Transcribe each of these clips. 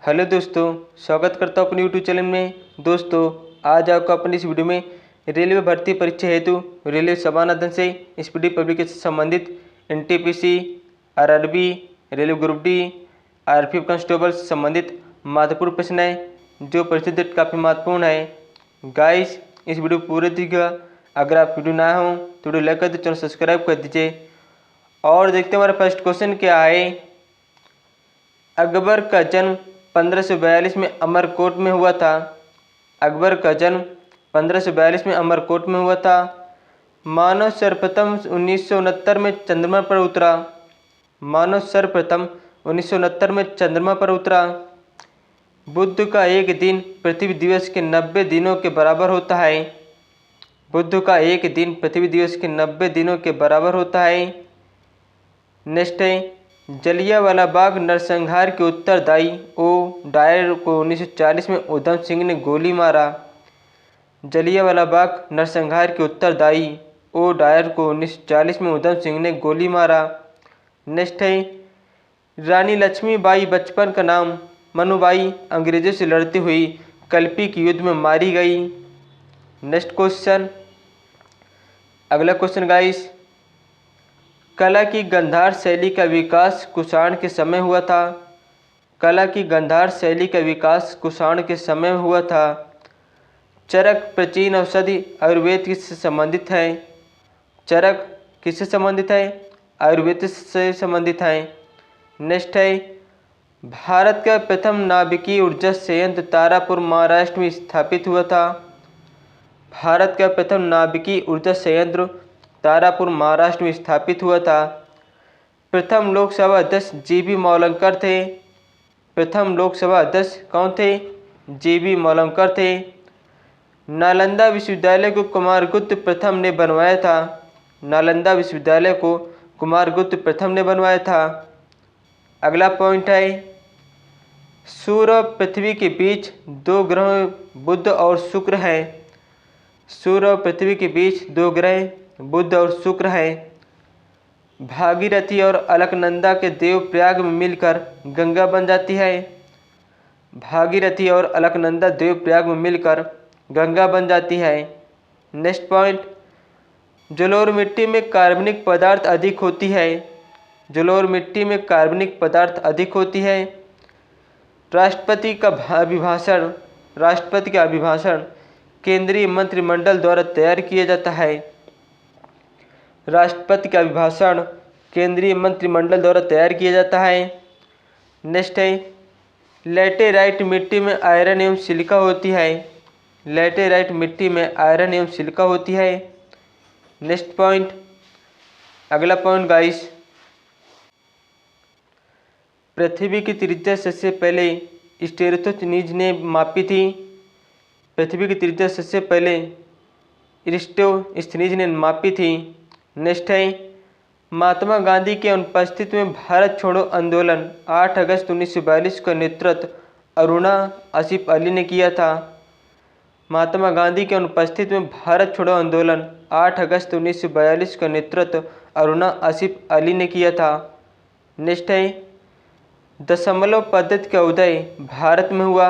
Hello दोस्तों, स्वागत करता हूँ अपने यूट्यूब चैनल में। दोस्तों, आज आपको अपनी इस वीडियो में रेलवे भर्ती परीक्षा हेतु रेलवे समानार्थन से स्पीडी पब्लिकेशन से संबंधित NTPC, RRB, railway group D, RPF constable से संबंधित महत्वपूर्ण प्रश्न है जो परीक्षा काफ़ी महत्वपूर्ण है। गाइस, इस वीडियो पूरे देखिएगा। अगर आप वीडियो नया हो तो वीडियो लाइक कर दीजिए, चैनल सब्सक्राइब कर दीजिए। और देखते हैं हमारा फर्स्ट क्वेश्चन क्या है। अकबर का जन्म 1542 में अमरकोट में हुआ था। अकबर का जन्म 1542 में अमरकोट में हुआ था। मानव सर्वप्रथम 1969 में चंद्रमा पर उतरा। मानव सर्वप्रथम 1969 में चंद्रमा पर उतरा। बुध का एक दिन पृथ्वी दिवस के 90 दिनों के बराबर होता है। बुध का एक दिन पृथ्वी दिवस के 90 दिनों के बराबर होता है। नेक्स्ट है, जलियांवाला बाग नरसंहार के उत्तरदायी ओ डायर को 1940 में उधम सिंह ने गोली मारा। जलियांवाला बाग नरसंहार के उत्तरदायी ओ डायर को 1940 में उधम सिंह ने गोली मारा। नेक्स्ट है, रानी लक्ष्मीबाई बचपन का नाम मनुबाई अंग्रेजों से लड़ती हुई कल्पी के युद्ध में मारी गई। नेक्स्ट क्वेश्चन, अगला क्वेश्चन गाइस, कला की गांधार शैली का विकास कुषाण के समय हुआ था। कला की गांधार शैली का विकास कुषाण के समय हुआ था। चरक प्राचीन औषधि आयुर्वेद किससे संबंधित है। चरक किससे संबंधित है? आयुर्वेद से संबंधित है। नेक्स्ट है, भारत का प्रथम नाभिकीय ऊर्जा संयंत्र तारापुर महाराष्ट्र में स्थापित हुआ था। भारत का प्रथम नाभिकीय ऊर्जा संयंत्र तारापुर महाराष्ट्र में स्थापित हुआ था। प्रथम लोकसभा अध्यक्ष जीबी मौलंकर थे। प्रथम लोकसभा अध्यक्ष कौन थे? जीबी मौलंकर थे। नालंदा विश्वविद्यालय को कुमारगुप्त प्रथम ने बनवाया था। नालंदा विश्वविद्यालय को कुमारगुप्त प्रथम ने बनवाया था। अगला पॉइंट है, सूर्य और पृथ्वी के बीच दो ग्रह बुध और शुक्र हैं। सूर्य और पृथ्वी के बीच दो ग्रह बुध और शुक्र है। भागीरथी और अलकनंदा के देव प्रयाग में मिलकर गंगा बन जाती है। भागीरथी और अलकनंदा देव प्रयाग में मिलकर गंगा बन जाती है। नेक्स्ट पॉइंट, जलोढ़ मिट्टी में कार्बनिक पदार्थ अधिक होती है। जलोढ़ मिट्टी में कार्बनिक पदार्थ अधिक होती है। राष्ट्रपति का अभिभाषण केंद्रीय मंत्रिमंडल द्वारा तैयार किया जाता है। राष्ट्रपति का अभिभाषण केंद्रीय मंत्रिमंडल द्वारा तैयार किया जाता है। नेक्स्ट है, लैटेराइट मिट्टी में आयरन एवं सिलिका होती है। लैटेराइट मिट्टी में आयरन एवं सिलिका होती है। नेक्स्ट पॉइंट, अगला पॉइंट गाइस, पृथ्वी की त्रिज्या सबसे पहले स्टेरोथोनीज ने मापी थी। पृथ्वी की त्रिज्या सबसे पहले एरिस्टोस्थनीज ने मापी थी। नेक्स्ट है, महात्मा गांधी के अनुपस्थिति में भारत छोड़ो आंदोलन 8 अगस्त 1942 का नेतृत्व अरुणा आसिफ अली ने किया था। महात्मा गांधी के अनुपस्थिति में भारत छोड़ो आंदोलन 8 अगस्त 1942 का नेतृत्व अरुणा आसिफ अली ने किया था। नेक्स्ट है, दशमलव पद्धति का उदय भारत में हुआ।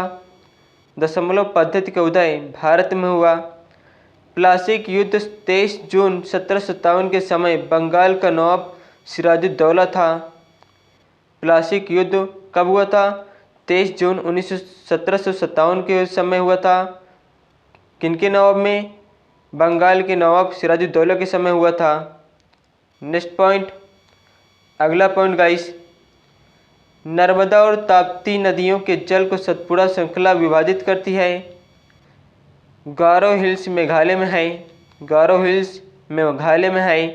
दशमलव पद्धति का उदय भारत में हुआ। प्लासीक युद्ध 23 जून 1757 के समय बंगाल का नवाब सिराजुद्दौला था। प्लासीक युद्ध कब हुआ था? 23 जून 1757 के समय हुआ था। किनके नवाब में? बंगाल के नवाब सिराजुद्दौला के समय हुआ था। नेक्स्ट पॉइंट, अगला पॉइंट गाइस, नर्मदा और ताप्ती नदियों के जल को सतपुड़ा श्रृंखला विभाजित करती है। गारो हिल्स मेघालय में है। गारो हिल्स मेघालय में है।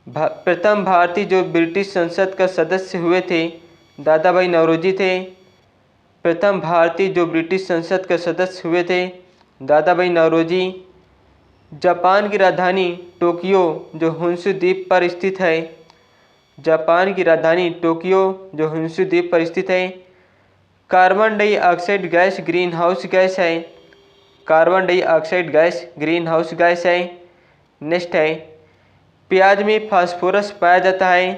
प्रथम भारतीय जो ब्रिटिश संसद का सदस्य हुए थे दादा भाई नौरोजी थे। प्रथम भारतीय जो ब्रिटिश संसद का सदस्य हुए थे दादा भाई नौरोजी। जापान की राजधानी टोक्यो जो होन्शु द्वीप पर स्थित है। जापान की राजधानी टोक्यो जो होन्शु द्वीप पर स्थित है। Carbon dioxide gas green house gas है। Carbon dioxide gas green house gas है। नेक्स्ट है, प्याज में फास्फोरस पाया जाता है।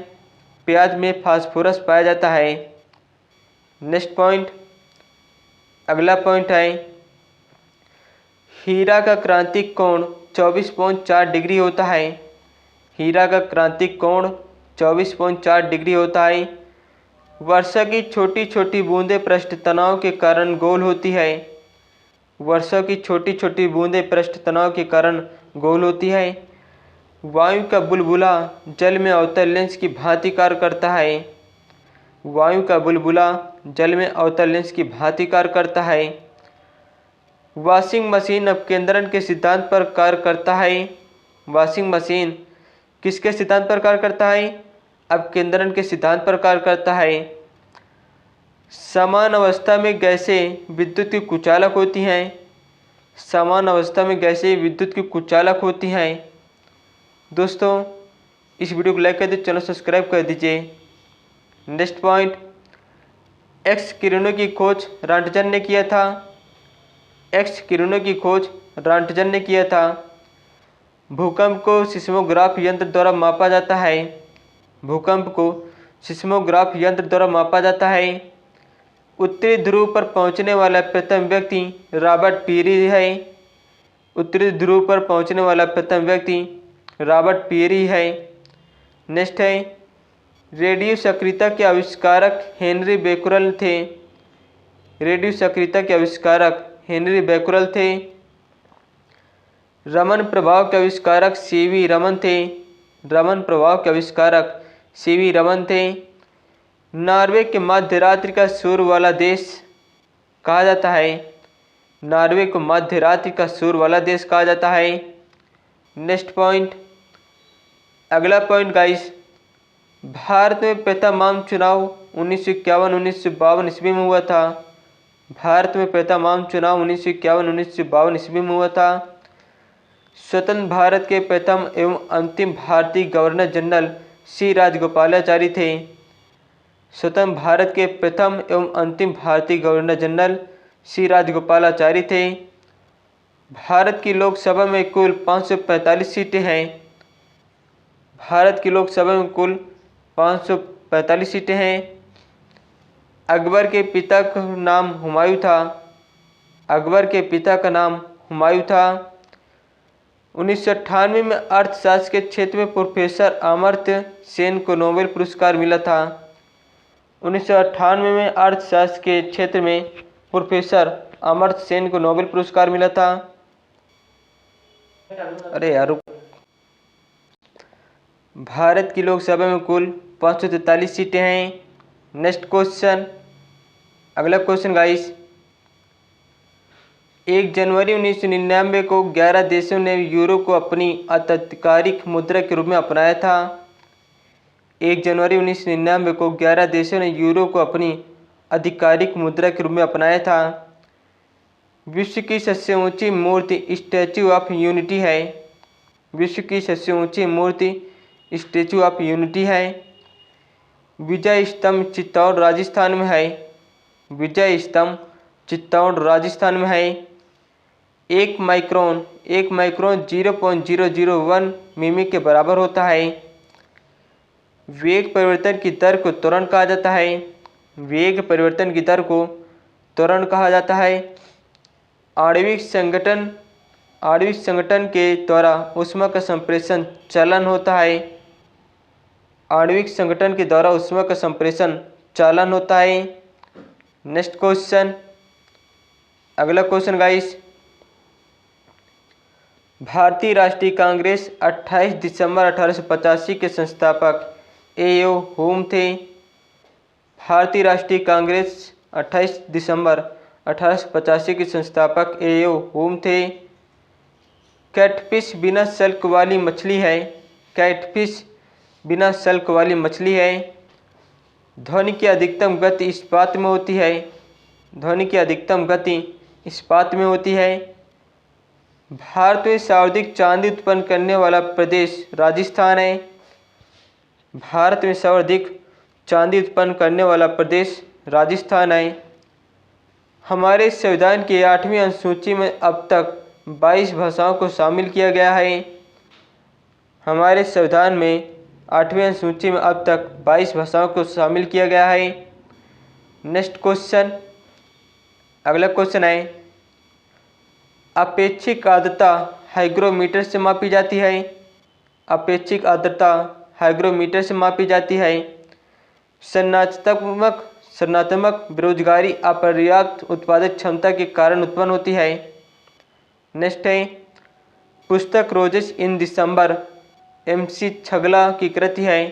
प्याज में फास्फोरस पाया जाता है। नेक्स्ट पॉइंट, अगला पॉइंट है, हीरा का क्रांतिक कोण 24.4 डिग्री होता है। हीरा का क्रांतिक कोण 24.4 डिग्री होता है। वर्षा की छोटी छोटी बूंदें पृष्ठ तनाव के कारण गोल होती है। वर्षा की छोटी छोटी बूंदें पृष्ठ तनाव के कारण गोल होती है। वायु का बुलबुला जल में अवतल लेंस की भांति कार्य करता है। वायु का बुलबुला जल में अवतल लेंस की भांति कार्य करता है। वॉशिंग मशीन अपकेंद्रण के सिद्धांत पर कार्य करता है। वॉशिंग मशीन किसके सिद्धांत पर कार्य करता है? अपकेंद्रण के सिद्धांत पर कार्य करता है। समान अवस्था में गैसें विद्युत की कुचालक होती हैं। समान अवस्था में गैसें विद्युत की कुचालक होती हैं। दोस्तों, इस वीडियो को लाइक कर दीजिए, चैनल सब्सक्राइब कर दीजिए। नेक्स्ट पॉइंट, एक्स किरणों की खोज रॉन्टजन ने किया था। एक्स किरणों की खोज रॉन्टजन ने किया था। भूकंप को सिस्मोग्राफ यंत्र द्वारा मापा जाता है। भूकंप को सिस्मोग्राफ यंत्र द्वारा मापा जाता है। उत्तरी ध्रुव पर पहुंचने वाला प्रथम व्यक्ति रॉबर्ट पीरी है। उत्तरी ध्रुव पर पहुंचने वाला प्रथम व्यक्ति रॉबर्ट पीरी है। नेक्स्ट है, रेडियो सक्रियता के आविष्कारक हेनरी बेकुरल थे। रेडियो सक्रियता के आविष्कारक हेनरी बेकुरल थे। रमन प्रभाव के आविष्कारक सीवी रमन थे। रमन प्रभाव के आविष्कारक सीवी रमन थे। नॉर्वे के मध्य रात्रि का सूर्य वाला देश कहा जाता है। नॉर्वे को मध्य रात्रि का सूर्य वाला देश कहा जाता है। नेक्स्ट पॉइंट, अगला पॉइंट गाइस, भारत में प्रथम आम चुनाव 1951-1952 ईस्वी में हुआ था। भारत में प्रथम आम चुनाव 1951-1952 ईस्वी में हुआ था। स्वतंत्र भारत के प्रथम एवं अंतिम भारतीय गवर्नर जनरल सी राजगोपालाचारी थे। स्वतंत्र भारत के प्रथम एवं अंतिम भारतीय गवर्नर जनरल सी राजगोपालाचारी थे। भारत की लोकसभा में कुल 545 सीटें हैं। भारत की लोकसभा में कुल 545 सीटें हैं। अकबर के पिता का नाम हुमायूं था। अकबर के पिता का नाम हुमायूं था। 1998 में अर्थशास्त्र के क्षेत्र में प्रोफेसर अमर्त्य सेन को नोबेल पुरस्कार मिला था। 1998 में अर्थशास्त्र के क्षेत्र में प्रोफेसर अमर्त्य सेन को नोबेल पुरस्कार मिला था। अरे यार, भारत की लोकसभा में कुल 543 सीटें हैं। नेक्स्ट क्वेश्चन, अगला क्वेश्चन गाइस, 1 जनवरी 1999 को 11 देशों ने यूरो को अपनी आधिकारिक मुद्रा के रूप में अपनाया था। 1 जनवरी 1999 को 11 देशों ने यूरो को अपनी आधिकारिक मुद्रा के रूप में अपनाया था। विश्व की सबसे ऊंची मूर्ति स्टैचू ऑफ यूनिटी है। विश्व की सबसे ऊंची मूर्ति स्टैचू ऑफ यूनिटी है। विजय स्तंभ चित्तौड़ राजस्थान में है। विजय स्तंभ चित्तौड़ राजस्थान में है। 1 माइक्रोन 0.001 मिमी के बराबर होता है। वेग परिवर्तन की दर को त्वरण कहा जाता है। वेग परिवर्तन की दर को त्वरण कहा जाता है। आणविक संगठन के द्वारा ऊष्मा का संप्रेषण चालन होता है। आणविक संगठन के द्वारा ऊष्मा का संप्रेषण चालन होता है। नेक्स्ट क्वेश्चन, अगला क्वेश्चन गाइस, भारतीय राष्ट्रीय कांग्रेस 28 दिसंबर 1885 के संस्थापक ए.ओ. होम थे। भारतीय राष्ट्रीय कांग्रेस 28 दिसंबर 1885 के संस्थापक ए.ओ. होम थे। कैटफिश बिना शल्क वाली मछली है। कैटफिश बिना शल्क वाली मछली है। ध्वनि की अधिकतम गति इस्पात में होती है। ध्वनि की अधिकतम गति इस्पात में होती है। भारत में सर्वाधिक चांदी उत्पन्न करने वाला प्रदेश राजस्थान है। भारत में सर्वाधिक चांदी उत्पन्न करने वाला प्रदेश राजस्थान है। हमारे संविधान की 8वीं अनुसूची में अब तक 22 भाषाओं को शामिल किया गया है। हमारे संविधान में 8वीं अनुसूची में अब तक 22 भाषाओं को शामिल किया गया है। नेक्स्ट क्वेश्चन, अगला क्वेश्चन है, अपेक्षिक आर्द्रता हाइग्रोमीटर से मापी जाती है। अपेक्षिक आर्द्रता हाइग्रोमीटर से मापी जाती है। संरचनात्मक बेरोजगारी अपर्याप्त उत्पादक क्षमता के कारण उत्पन्न होती है। नेक्स्ट है, पुस्तक रोजेस इन दिसंबर MC छगला की कृति है।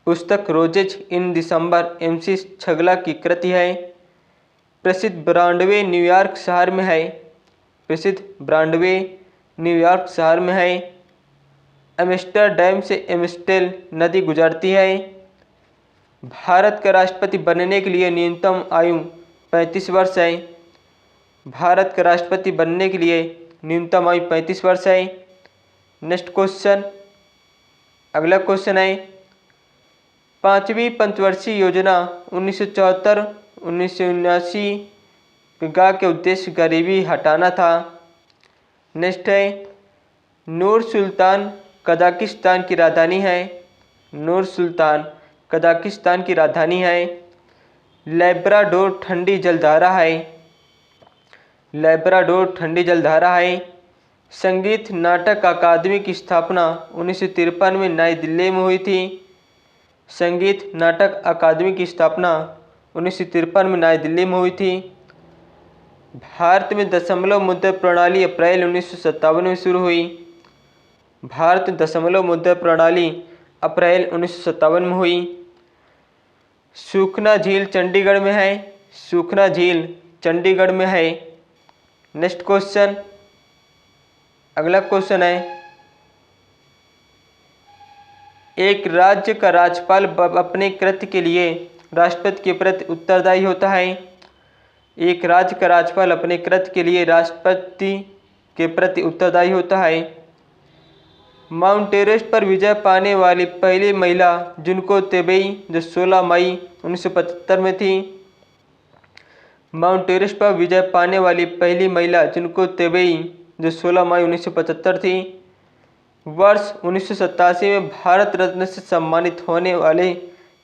पुस्तक रोजेज इन दिसंबर MC छगला की कृति है। प्रसिद्ध ब्रॉडवे न्यूयॉर्क शहर में है। प्रसिद्ध ब्रॉडवे न्यूयॉर्क शहर में है। एम्स्टर्डम से एम्स्टेल नदी गुजरती है। भारत का राष्ट्रपति बनने के लिए न्यूनतम आयु 35 वर्ष है। भारत का राष्ट्रपति बनने के लिए न्यूनतम आयु 35 वर्ष है। नेक्स्ट क्वेश्चन, अगला क्वेश्चन है, पांचवी पंचवर्षीय योजना 1974-1979 के उद्देश्य गरीबी हटाना था। नेक्स्ट है, नूर सुल्तान कजाकिस्तान की राजधानी है। नूर सुल्तान कजाकिस्तान की राजधानी है। लैब्राडोर ठंडी जलधारा है। लैब्राडोर ठंडी जलधारा है। संगीत नाटक अकादमी की स्थापना 1953 में नई दिल्ली में हुई थी। संगीत नाटक अकादमी की स्थापना 1953 में नई दिल्ली में हुई थी। भारत में दशमलव मुद्रा प्रणाली अप्रैल 1957 में शुरू हुई। भारत में दशमलव मुद्रा प्रणाली अप्रैल 1957 में हुई। सुखना झील चंडीगढ़ में है। सुखना झील चंडीगढ़ में है। नेक्स्ट क्वेश्चन, अगला क्वेश्चन है, एक राज्य का राज्यपाल अपने कृत्य के लिए राष्ट्रपति के प्रति उत्तरदायी होता है। एक राज्य का राज्यपाल अपने कृत्य के लिए राष्ट्रपति के प्रति उत्तरदायी होता है। माउंट एवरेस्ट पर विजय पाने वाली पहली महिला जुनको तेबेई, जो 16 मई 1975 में थी। माउंट एवरेस्ट पर विजय पाने वाली पहली महिला जुनको तेबेई, जो 16 मई 1975 थी। वर्ष 1987 में भारत रत्न से सम्मानित होने वाले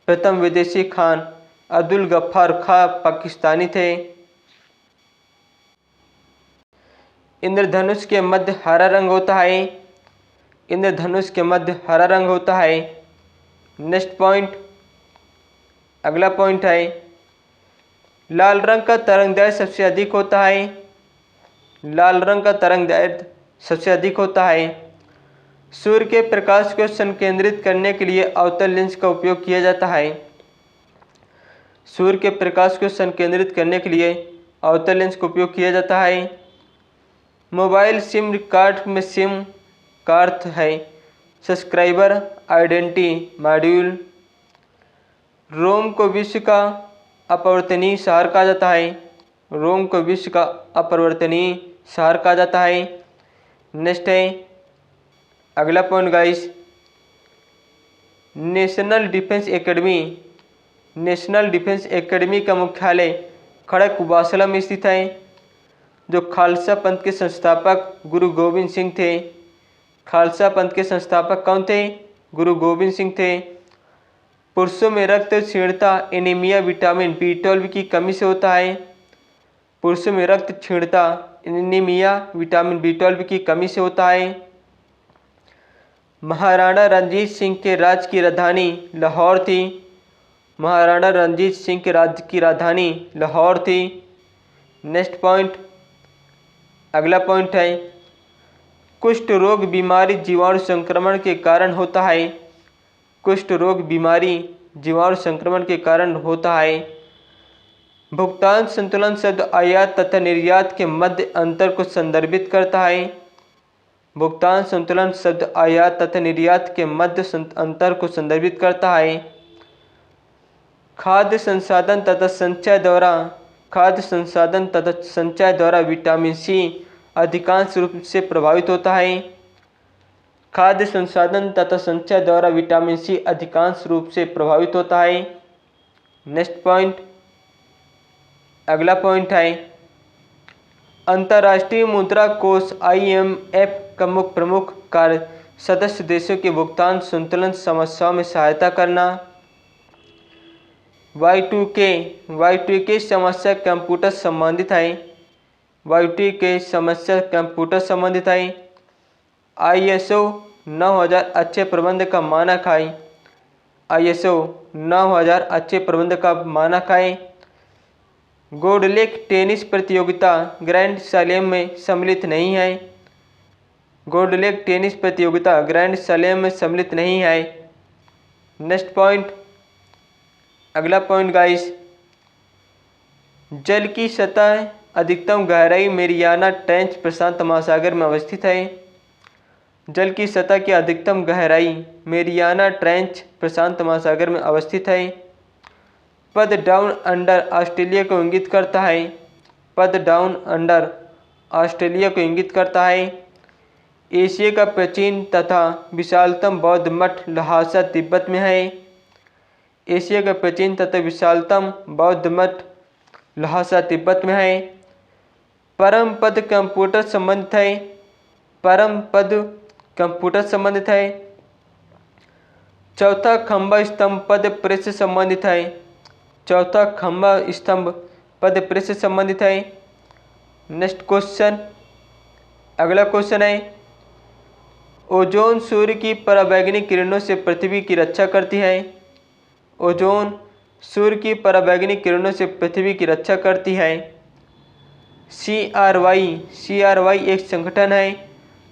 प्रथम विदेशी खान अब्दुल गफ्फार खां पाकिस्तानी थे। इंद्रधनुष के मध्य हरा रंग होता है। इंद्रधनुष के मध्य हरा रंग होता है। नेक्स्ट पॉइंट, अगला पॉइंट है, लाल रंग का तरंगदैर्घ्य सबसे अधिक होता है। लाल रंग का तरंगदैर्घ्य सबसे अधिक होता है। सूर्य के प्रकाश को संकेंद्रित करने के लिए अवतल लेंस का उपयोग किया जाता है। सूर्य के प्रकाश को संकेंद्रित करने के लिए अवतल लेंस का उपयोग किया जाता है। मोबाइल सिम कार्ड में सिम का अर्थ है सब्सक्राइबर आइडेंटिटी मॉड्यूल। रोम को विश्व का अपरिवर्तनीय शहर कहा जाता है। रोम को विश्व का अपरिवर्तनीय शहर कहा जाता है। नेक्स्ट है, अगला point guys, national defence academy. National defence academy का मुख्यालय खड़गवासला में स्थित है। जो खालसा पंथ के संस्थापक गुरु गोविंद सिंह थे। खालसा पंथ के संस्थापक कौन थे? गुरु गोविंद सिंह थे। पुरुषों में रक्त क्षीणता एनीमिया विटामिन B12 की कमी से होता है। पुरुषों में रक्त क्षीणता एनीमिया विटामिन B12 की कमी से होता है। महाराणा रणजीत सिंह के राज्य की राजधानी लाहौर थी। महाराणा रणजीत सिंह के राज्य की राजधानी लाहौर थी। नेक्स्ट पॉइंट, अगला पॉइंट है, कुष्ठ रोग बीमारी जीवाणु संक्रमण के कारण होता है। कुष्ठ रोग बीमारी जीवाणु संक्रमण के कारण होता है। भुगतान संतुलन शब्द आयात तथा निर्यात के मध्य अंतर को संदर्भित करता है। भुगतान संतुलन शब्द आयात तथा निर्यात के मध्य अंतर को संदर्भित करता है। खाद्य संसाधन तथा संचय द्वारा विटामिन सी अधिकांश रूप से प्रभावित होता है। खाद्य संसाधन तथा संचय द्वारा विटामिन सी अधिकांश रूप से प्रभावित होता है। नेक्स्ट पॉइंट, अगला पॉइंट है, अंतर्राष्ट्रीय मुद्रा कोष IMF का मुख्य प्रमुख कार्य सदस्य देशों के भुगतान संतुलन समस्याओं में सहायता करना। Y2K समस्या कंप्यूटर संबंधित है। Y2K समस्या कंप्यूटर संबंधित है। ISO 9000 अच्छे प्रबंध का मानक है। ISO 9000 अच्छे प्रबंध का मानक है। गोल्डलेक टेनिस प्रतियोगिता ग्रैंड स्लैम में सम्मिलित नहीं है। गोल्डलेक टेनिस प्रतियोगिता ग्रैंड स्लैम में सम्मिलित नहीं है। नेक्स्ट पॉइंट, अगला पॉइंट गाइस, जल की सतह अधिकतम गहराई मेरियाना ट्रेंच प्रशांत महासागर में अवस्थित है। जल की सतह की अधिकतम गहराई मेरियाना ट्रेंच प्रशांत महासागर में अवस्थित है। पद डाउन अंडर ऑस्ट्रेलिया को इंगित करता है। पद डाउन अंडर ऑस्ट्रेलिया को इंगित करता है। एशिया का प्राचीन तथा विशालतम बौद्ध मठ लहासा तिब्बत में है। एशिया का प्राचीन तथा विशालतम बौद्ध मठ लहासा तिब्बत में है। परम पद कंप्यूटर संबंधित है। परम पद कंप्यूटर संबंधित है। चौथा खंबा स्तंभ पद प्रेस संबंधित है। चौथा खंबा स्तंभ पद प्रेस संबंधित है। नेक्स्ट क्वेश्चन, अगला क्वेश्चन है, ओजोन सूर्य की पराबैंगनी किरणों से पृथ्वी की रक्षा करती है। ओजोन सूर्य की पराबैंगनी किरणों से पृथ्वी की रक्षा करती है। CRY एक संगठन है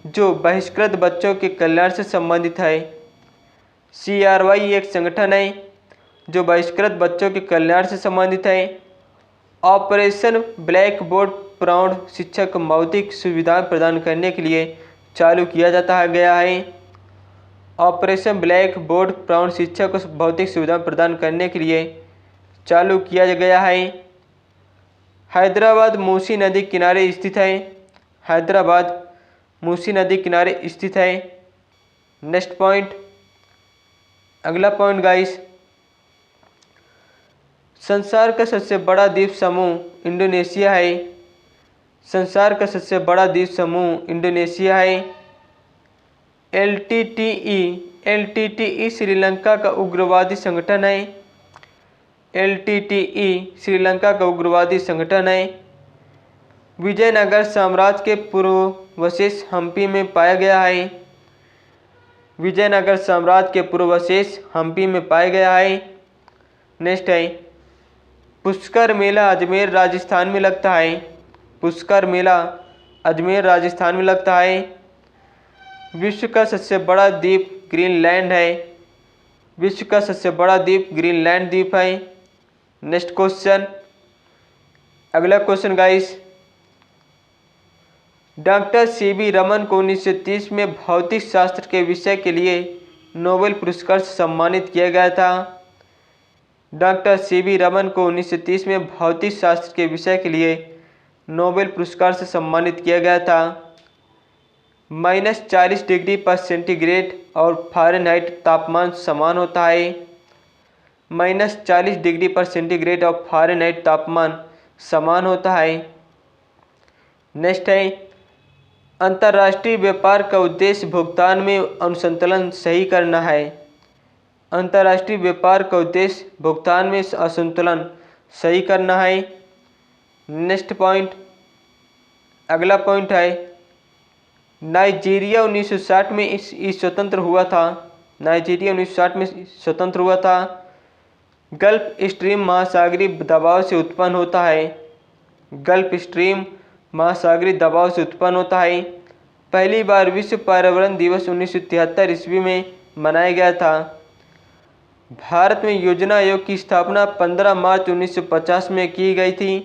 जो बहिष्कृत बच्चों के कल्याण से संबंधित है। CRY एक संगठन है जो बहिष्कृत बच्चों के कल्याण से संबंधित है। ऑपरेशन ब्लैक बोर्ड प्रौढ़ शिक्षा को भौतिक सुविधाएं प्रदान करने के लिए चालू किया जाता गया है। ऑपरेशन ब्लैक बोर्ड प्रौढ़ शिक्षा को भौतिक सुविधाएं प्रदान करने के लिए चालू किया गया है। हैदराबाद मूसी नदी किनारे स्थित है। हैदराबाद मूसी नदी किनारे स्थित है। नेक्स्ट पॉइंट, अगला पॉइंट गाइस, संसार का सबसे बड़ा द्वीप समूह इंडोनेशिया है। संसार का सबसे बड़ा द्वीप समूह इंडोनेशिया है। LTTE श्रीलंका का उग्रवादी संगठन है। LTTE श्रीलंका का उग्रवादी संगठन है। विजयनगर साम्राज्य के पूर्वावशेष हम्पी में पाया गया है। विजयनगर साम्राज्य के पूर्वावशेष हम्पी में पाया गया है। नेक्स्ट है, पुष्कर मेला अजमेर राजस्थान में लगता है। पुष्कर मेला अजमेर राजस्थान में लगता है। विश्व का सबसे बड़ा द्वीप ग्रीनलैंड है। विश्व का सबसे बड़ा द्वीप ग्रीनलैंड द्वीप है। नेक्स्ट क्वेश्चन, अगला question guys, doctor CV Raman को 1930 में भौतिक शास्त्र के विषय के लिए नोबेल पुरस्कार से सम्मानित किया गया था। डॉक्टर CV रमन को 1930 में भौतिक शास्त्र के विषय के लिए नोबेल पुरस्कार से सम्मानित किया गया था। -40 डिग्री पर सेंटीग्रेड और फ़ारेनहाइट तापमान समान होता है। -40 डिग्री पर सेंटीग्रेड और फ़ारेनहाइट तापमान समान होता है। नेक्स्ट है, अंतर्राष्ट्रीय व्यापार का उद्देश्य भुगतान में असंतुलन सही करना है। अंतर्राष्ट्रीय व्यापार का उद्देश्य भुगतान में असंतुलन सही करना है। नेक्स्ट पॉइंट, अगला पॉइंट है, नाइजीरिया 1960 में स्वतंत्र हुआ था। नाइजीरिया 1960 में स्वतंत्र हुआ था। गल्फ स्ट्रीम महासागरीय दबाव से उत्पन्न होता है। गल्फ स्ट्रीम महासागरीय दबाव से उत्पन्न होता है। पहली बार विश्व पर्यावरण दिवस 1973 ईस्वी में मनाया गया था। भारत में योजना आयोग की स्थापना 15 मार्च 1950 में की गई थी।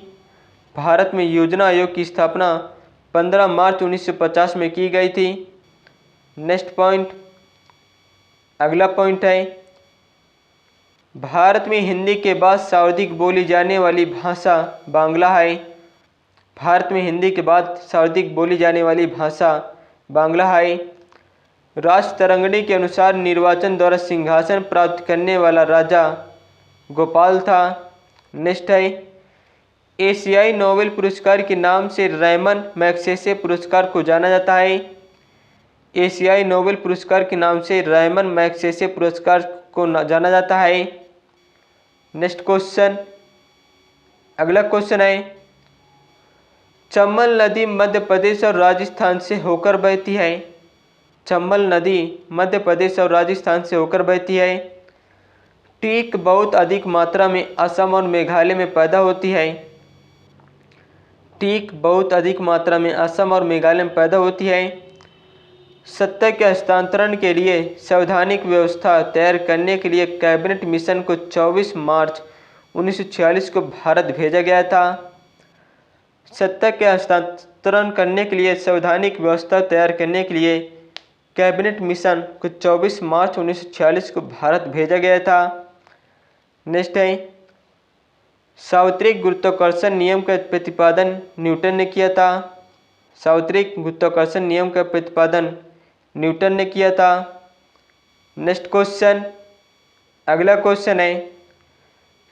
भारत में योजना आयोग की स्थापना 15 मार्च 1950 में की गई थी। नेक्स्ट पॉइंट, अगला पॉइंट है, भारत में हिंदी के बाद सर्वाधिक बोली जाने वाली भाषा बांग्ला है। भारत में हिंदी के बाद सर्वाधिक बोली जाने वाली भाषा बांग्ला है। राजतरंगिणी के अनुसार निर्वाचन द्वारा सिंहासन प्राप्त करने वाला राजा गोपाल था। नेक्स्ट है, एशियाई नोबेल पुरस्कार के नाम से रैमन मैग्सेसे पुरस्कार को जाना जाता है। एशियाई नोबेल पुरस्कार के नाम से रैमन मैग्सेसे पुरस्कार को जाना जाता है। नेक्स्ट क्वेश्चन, अगला क्वेश्चन है, चंबल नदी मध्य प्रदेश और राजस्थान से होकर बहती है। चंबल नदी मध्य प्रदेश और राजस्थान से होकर बहती है। टीक बहुत अधिक मात्रा में असम और मेघालय में पैदा होती है। टीक बहुत अधिक मात्रा में असम और मेघालय में पैदा होती है। सत्ता के हस्तांतरण के लिए संवैधानिक व्यवस्था तैयार करने के लिए कैबिनेट मिशन को 24 मार्च 1946 को भारत भेजा गया था। सत्ता के हस्तांतरण करने के लिए संवैधानिक व्यवस्था तैयार करने के लिए कैबिनेट मिशन को 24 मार्च 1946 को भारत भेजा गया था। नेक्स्ट है, सार्वत्रिक गुरुत्वाकर्षण नियम का प्रतिपादन न्यूटन ने किया था। सार्वत्रिक गुरुत्वाकर्षण नियम का प्रतिपादन न्यूटन ने किया था। नेक्स्ट क्वेश्चन, अगला क्वेश्चन है,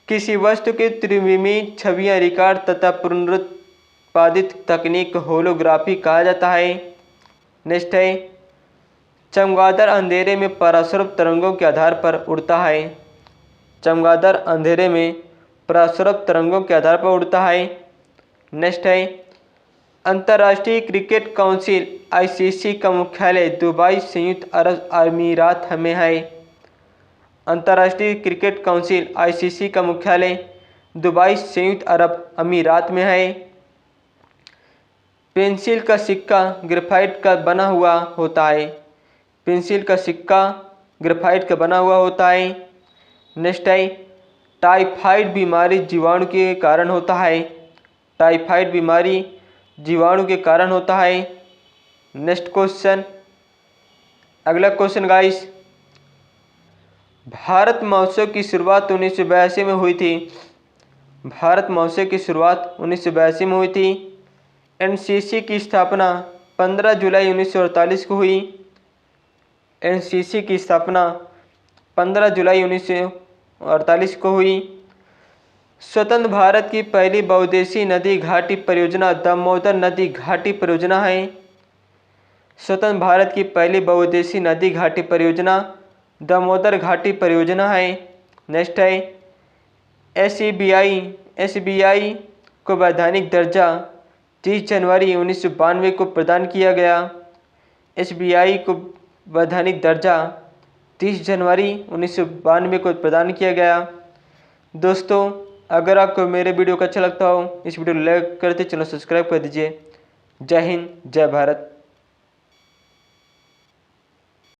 किसी वस्तु की त्रिविमीय छवियां रिकॉर्ड तथा पुनरुत्पादित तकनीक को होलोग्राफी कहा जाता है। नेक्स्ट है, चमगादड़ अंधेरे में परास्वरूप तरंगों के आधार पर उड़ता है। चमगादड़ अंधेरे में परास्वरूप तरंगों के आधार पर उड़ता है। नेक्स्ट है, अंतर्राष्ट्रीय क्रिकेट काउंसिल आईसीसी का मुख्यालय दुबई संयुक्त अरब अमीरात में है। अंतर्राष्ट्रीय क्रिकेट काउंसिल आईसीसी का मुख्यालय दुबई संयुक्त अरब अमीरात में है। पेंसिल का सिक्का ग्रेफाइट का बना हुआ होता है। पेंसिल का सिक्का ग्रेफाइट का बना हुआ होता है। नेक्स्ट है, टाइफाइड बीमारी जीवाणु के कारण होता है। टाइफाइड बीमारी जीवाणु के कारण होता है। नेक्स्ट क्वेश्चन, अगला क्वेश्चन गाइस, भारत महोत्सव की शुरुआत 1982 में हुई थी। भारत महोत्सव की शुरुआत 1982 में हुई थी। एनसीसी की स्थापना 15 जुलाई 1948 को हुई। एनसीसी की स्थापना 15 जुलाई 1948 को हुई। स्वतंत्र भारत की पहली बहुउद्देशीय नदी घाटी परियोजना दामोदर नदी घाटी परियोजना है। स्वतंत्र भारत की पहली बहुउद्देशीय नदी घाटी परियोजना दामोदर घाटी परियोजना है। नेक्स्ट है, एसबीआई को वैधानिक दर्जा 30 जनवरी 1992 को प्रदान किया गया। एसबीआई को वैधानिक दर्जा 30 जनवरी 1992 को प्रदान किया गया। दोस्तों, अगर आपको मेरे वीडियो को अच्छा लगता हो, इस वीडियो को लाइक करते चैनल सब्सक्राइब कर दीजिए। जय हिंद, जय भारत।